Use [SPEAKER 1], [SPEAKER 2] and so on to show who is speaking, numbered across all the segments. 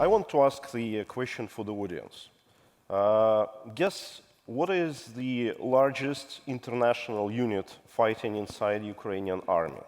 [SPEAKER 1] I want to ask the question for the audience. Guess what is the largest international unit fighting inside Ukrainian army?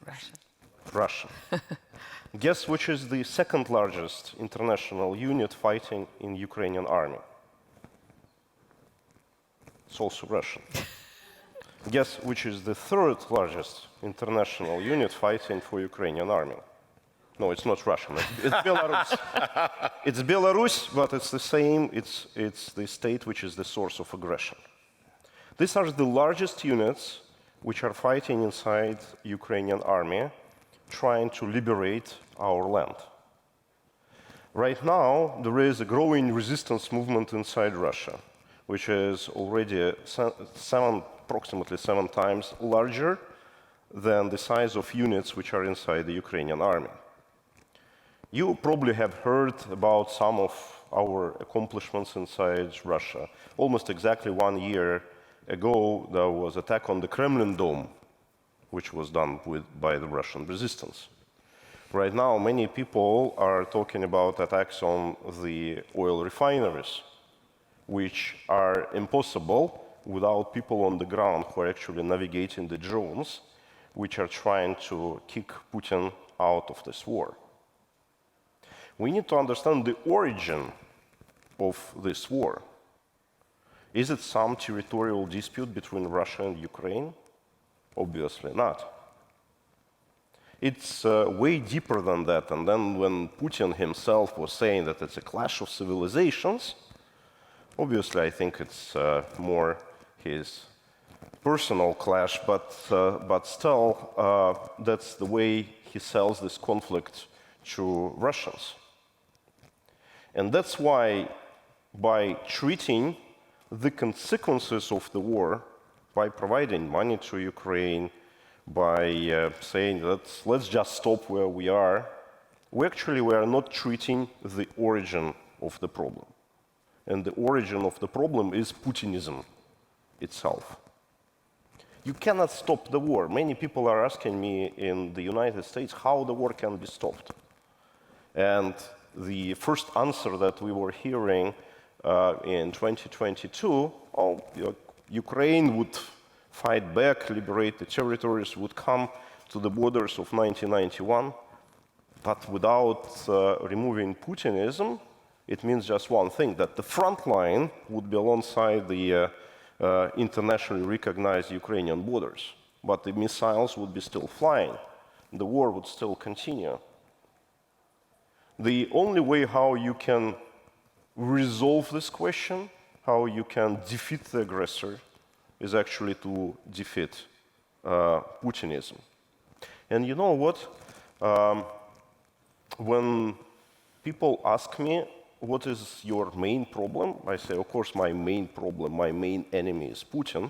[SPEAKER 2] Russian.
[SPEAKER 1] Russian. Guess which is the second largest international unit fighting in Ukrainian army? It's also Russian. Guess which is the third largest international unit fighting for Ukrainian army? No, it's not Russian. It's Belarus. It's Belarus, but it's the same. It's the state which is the source of aggression. These are the largest units which are fighting inside Ukrainian army, trying to liberate our land. Right now, there is a growing resistance movement inside Russia, which is already approximately 7 times larger than the size of units which are inside the Ukrainian army. You probably have heard about some of our accomplishments inside Russia. Almost exactly 1 year ago, there was an attack on the Kremlin Dome, which was done by the Russian resistance. Right now, many people are talking about attacks on the oil refineries, which are impossible without people on the ground who are actually navigating the drones, which are trying to kick Putin out of this war. We need to understand the origin of this war. Is it some territorial dispute between Russia and Ukraine? Obviously not. It's way deeper than that. And then when Putin himself was saying that it's a clash of civilizations, obviously I think it's more his personal clash, but still that's the way he sells this conflict to Russians. And that's why by treating the consequences of the war, by providing money to Ukraine, by saying that let's just stop where we are, we are not treating the origin of the problem. And the origin of the problem is Putinism itself. You cannot stop the war. Many people are asking me in the United States how the war can be stopped. And the first answer that we were hearing in 2022, Ukraine would fight back, liberate the territories, would come to the borders of 1991. But without removing Putinism, it means just one thing, that the front line would be alongside the internationally recognized Ukrainian borders. But the missiles would be still flying. The war would still continue. The only way how you can resolve this question, how you can defeat the aggressor, is actually to defeat Putinism. And you know what? When people ask me, what is your main problem? I say, of course, my main problem, my main enemy is Putin,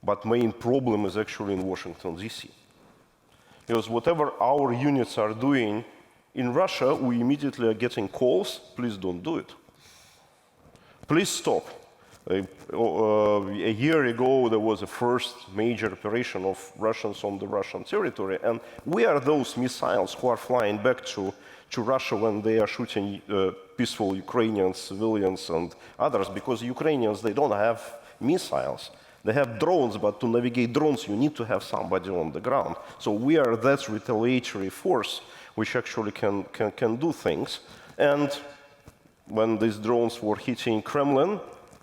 [SPEAKER 1] but main problem is actually in Washington, D.C. Because whatever our units are doing in Russia, we immediately are getting calls, please don't do it. Please stop. A year ago, there was a first major operation of Russians on the Russian territory, and we are those missiles who are flying back to Russia when they are shooting peaceful Ukrainian civilians and others, because Ukrainians, they don't have missiles. They have drones, but to navigate drones, you need to have somebody on the ground. So we are that retaliatory force which actually can do things. And when these drones were hitting Kremlin,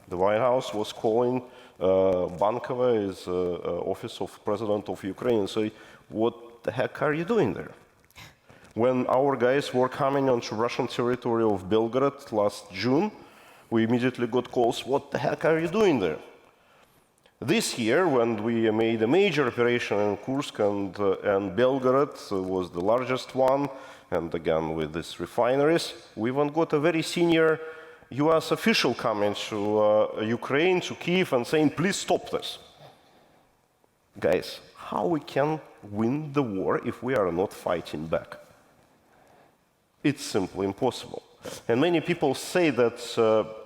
[SPEAKER 1] the White House was calling Bankova, his office of President of Ukraine, and say, what the heck are you doing there? When our guys were coming onto Russian territory of Belgorod last June, we immediately got calls, what the heck are you doing there? This year, when we made a major operation in Kursk and Belgorod was the largest one, and again with these refineries, we even got a very senior US official coming to Ukraine, to Kyiv, and saying, please stop this. Guys, how we can win the war if we are not fighting back? It's simply impossible. And many people say that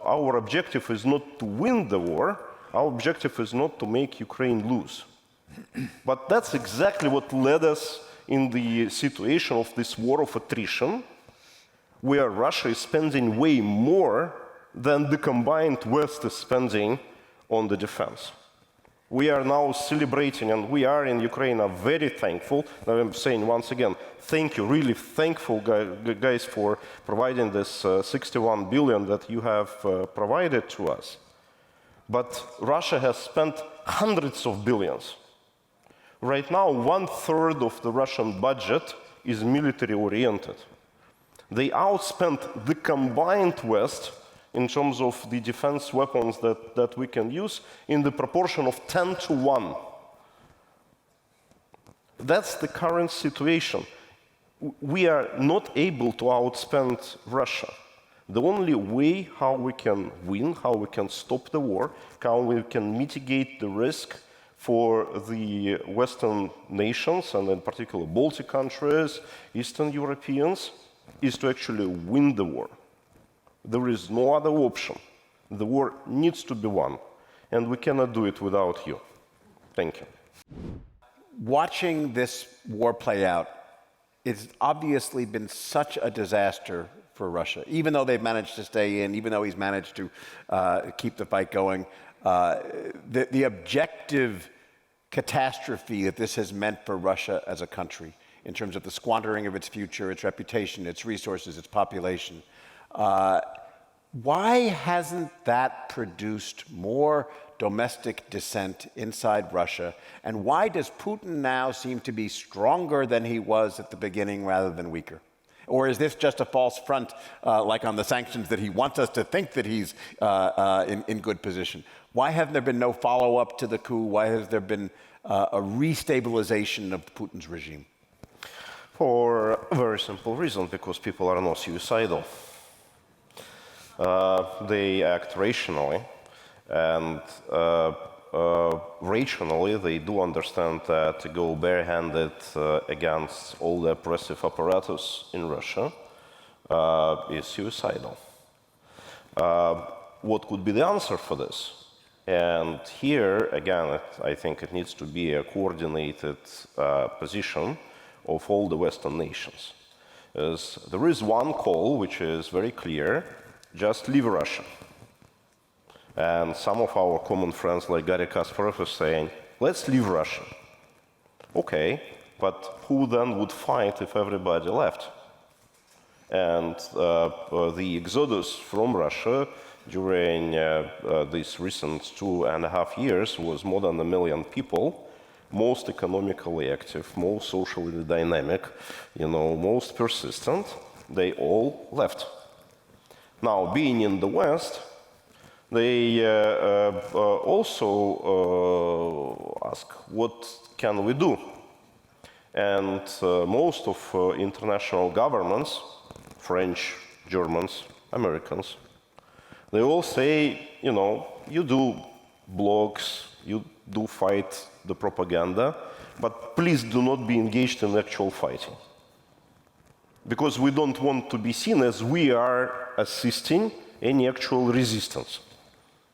[SPEAKER 1] our objective is not to win the war, our objective is not to make Ukraine lose. But that's exactly what led us in the situation of this war of attrition, where Russia is spending way more than the combined West is spending on the defense. We are now celebrating, and we are in Ukraine are very thankful. Now I'm saying once again, thank you, really thankful guys for providing this 61 billion that you have provided to us. But Russia has spent hundreds of billions. Right now, 1/3 of the Russian budget is military oriented. They outspent the combined West in terms of the defense weapons that we can use in the proportion of 10-1. That's the current situation. We are not able to outspend Russia. The only way how we can win, how we can stop the war, how we can mitigate the risk for the Western nations, and in particular Baltic countries, Eastern Europeans, is to actually win the war. There is no other option. The war needs to be won, and we cannot do it without you. Thank you.
[SPEAKER 2] Watching this war play out, it's obviously been such a disaster for Russia. Even though they've managed to stay in, even though he's managed to keep the fight going, the objective catastrophe that this has meant for Russia as a country, in terms of the squandering of its future, its reputation, its resources, its population, why hasn't that produced more domestic dissent inside Russia? And why does Putin now seem to be stronger than he was at the beginning rather than weaker? Or is this just a false front, like on the sanctions, that he wants us to think that he's in good position? Why have there been no follow-up to the coup? Why has there been a restabilization of Putin's regime?
[SPEAKER 1] For a very simple reason, because people are not suicidal. They act rationally, and rationally they do understand that to go barehanded against all the oppressive apparatus in Russia is suicidal. What could be the answer for this? And here, again, I think it needs to be a coordinated position of all the Western nations. There is one call which is very clear: just leave Russia. And some of our common friends like Garry Kasparov is saying, let's leave Russia. Okay, but who then would fight if everybody left? And the exodus from Russia during these recent 2.5 years was more than 1 million people, most economically active, most socially dynamic, most persistent. They all left. Now, being in the West, they also ask, what can we do? And most of international governments, French, Germans, Americans, they all say, you do blogs, you do fight the propaganda, but please do not be engaged in actual fighting. Because we don't want to be seen as we are assisting any actual resistance.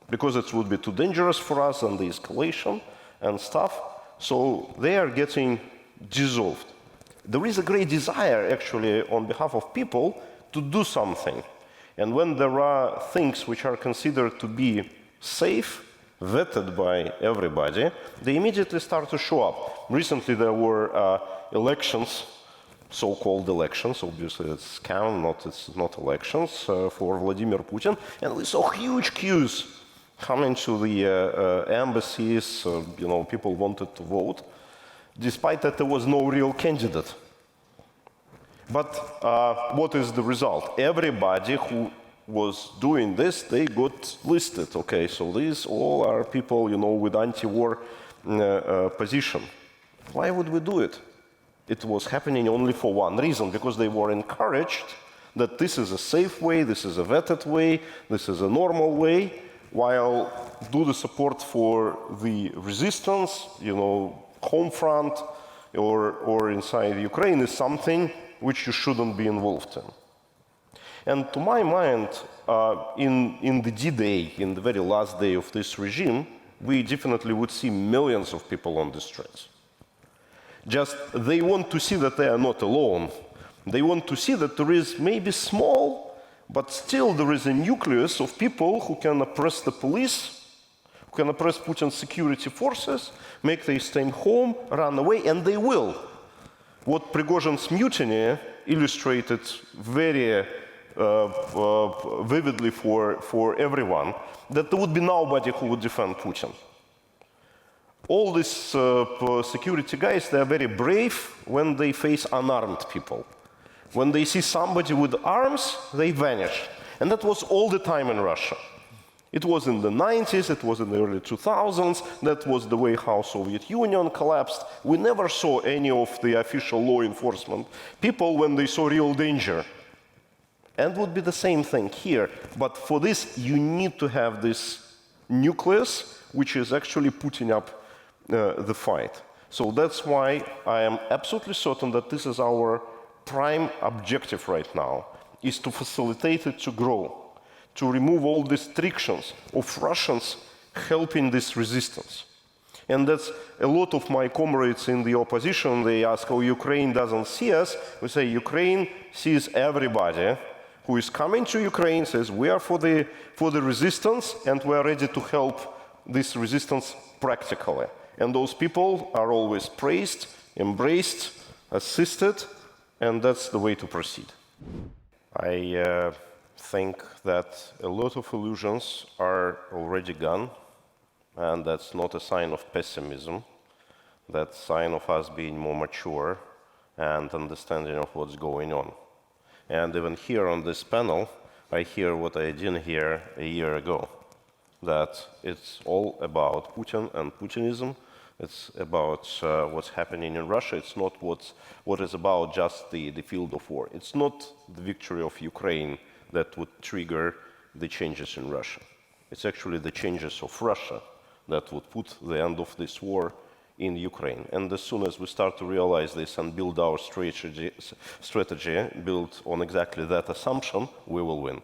[SPEAKER 1] Because it would be too dangerous for us and the escalation and stuff. So they are getting dissolved. There is a great desire, actually, on behalf of people to do something. And when there are things which are considered to be safe, vetted by everybody, they immediately start to show up. Recently there were elections, so-called elections, obviously it's scam, it's not elections, for Vladimir Putin, and we saw huge queues coming to the embassies, people wanted to vote, despite that there was no real candidate. But what is the result? Everybody who was doing this, they got listed. Okay, so these all are people, with anti-war position. Why would we do it? It was happening only for one reason, because they were encouraged that this is a safe way, this is a vetted way, this is a normal way, while do the support for the resistance, home front or inside Ukraine is something which you shouldn't be involved in. And to my mind, in the D-Day, in the very last day of this regime, we definitely would see millions of people on the streets. Just they want to see that they are not alone. They want to see that there is maybe small, but still there is a nucleus of people who can oppress the police, who can oppress Putin's security forces, make them stay home, run away, and they will. What Prigozhin's mutiny illustrated very vividly for everyone, that there would be nobody who would defend Putin. All these security guys, they are very brave when they face unarmed people. When they see somebody with arms, they vanish. And that was all the time in Russia. It was in the 90s, it was in the early 2000s, that was the way how Soviet Union collapsed. We never saw any of the official law enforcement people when they saw real danger. And it would be the same thing here. But for this, you need to have this nucleus, which is actually putting up the fight. So that's why I am absolutely certain that this is our prime objective right now, is to facilitate it to grow, to remove all the restrictions of Russians helping this resistance. And that's a lot of my comrades in the opposition, they ask, oh, Ukraine doesn't see us. We say Ukraine sees everybody who is coming to Ukraine, says we are for the resistance and we are ready to help this resistance practically. And those people are always praised, embraced, assisted, and that's the way to proceed. I think that a lot of illusions are already gone, and that's not a sign of pessimism. That's a sign of us being more mature and understanding of what's going on. And even here on this panel, I hear what I didn't hear a year ago, that it's all about Putin and Putinism. It's about what's happening in Russia. It's not what is about just the field of war. It's not the victory of Ukraine that would trigger the changes in Russia. It's actually the changes of Russia that would put the end of this war in Ukraine. And as soon as we start to realize this and build our strategy built on exactly that assumption, we will win.